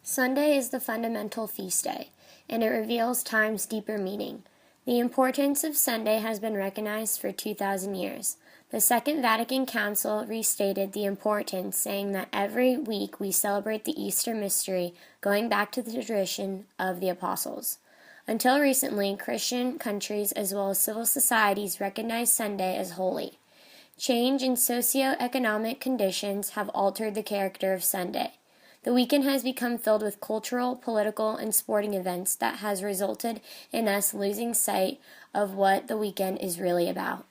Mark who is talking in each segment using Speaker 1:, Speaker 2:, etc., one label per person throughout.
Speaker 1: Sunday is the fundamental feast day, and it reveals time's deeper meaning. The importance of Sunday has been recognized for 2,000 years. The Second Vatican Council restated the importance, saying that every week we celebrate the Easter mystery, going back to the tradition of the apostles. Until recently, Christian countries as well as civil societies recognized Sunday as holy. Change in socio-economic conditions have altered the character of Sunday. The weekend has become filled with cultural, political, and sporting events that has resulted in us losing sight of what the weekend is really about.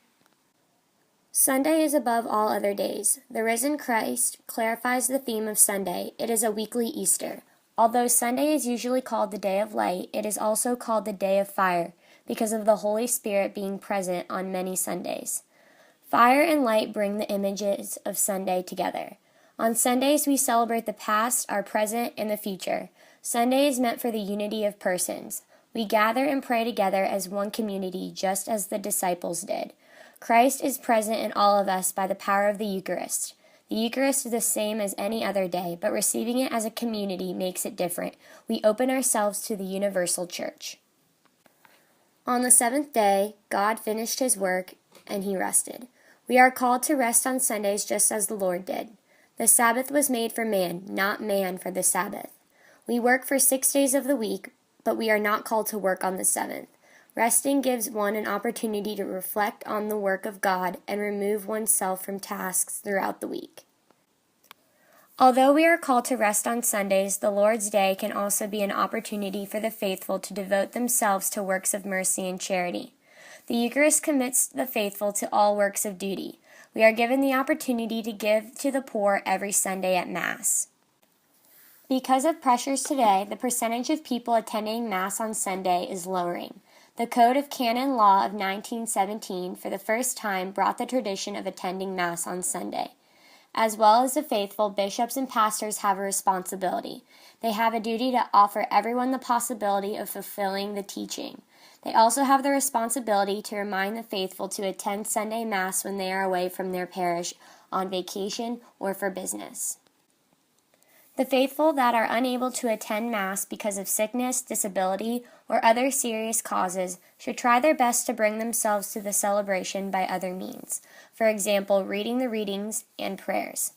Speaker 1: Sunday is above all other days. The risen Christ clarifies the theme of Sunday. It is a weekly Easter. Although Sunday is usually called the Day of Light, it is also called the Day of Fire because of the Holy Spirit being present on many Sundays. Fire and light bring the images of Sunday together. On Sundays, we celebrate the past, our present, and the future. Sunday is meant for the unity of persons. We gather and pray together as one community, just as the disciples did. Christ is present in all of us by the power of the Eucharist. The Eucharist is the same as any other day, but receiving it as a community makes it different. We open ourselves to the universal church. On the seventh day, God finished his work, and he rested. We are called to rest on Sundays just as the Lord did. The Sabbath was made for man, not man for the Sabbath. We work for 6 days of the week, but we are not called to work on the seventh. Resting gives one an opportunity to reflect on the work of God and remove oneself from tasks throughout the week. Although we are called to rest on Sundays, the Lord's Day can also be an opportunity for the faithful to devote themselves to works of mercy and charity. The Eucharist commits the faithful to all works of duty. We are given the opportunity to give to the poor every Sunday at Mass. Because of pressures today, the percentage of people attending Mass on Sunday is lowering. The Code of Canon Law of 1917 for the first time brought the tradition of attending Mass on Sunday. As well as the faithful, bishops and pastors have a responsibility. They have a duty to offer everyone the possibility of fulfilling the teaching. They also have the responsibility to remind the faithful to attend Sunday Mass when they are away from their parish, on vacation, or for business. The faithful that are unable to attend Mass because of sickness, disability, or other serious causes should try their best to bring themselves to the celebration by other means, for example, reading the readings and prayers.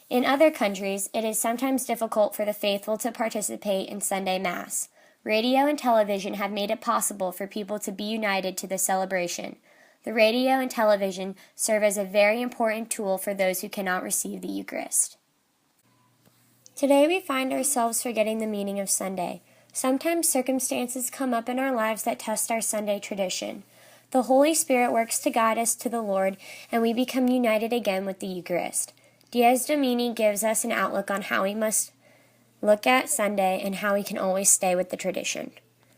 Speaker 1: In other countries, it is sometimes difficult for the faithful to participate in Sunday Mass. Radio and television have made it possible for people to be united to the celebration. The radio and television serve as a very important tool for those who cannot receive the Eucharist. Today we find ourselves forgetting the meaning of Sunday. Sometimes circumstances come up in our lives that test our Sunday tradition. The Holy Spirit works to guide us to the Lord, and we become united again with the Eucharist. Domini gives us an outlook on how we must look at Sunday and how we can always stay with the tradition.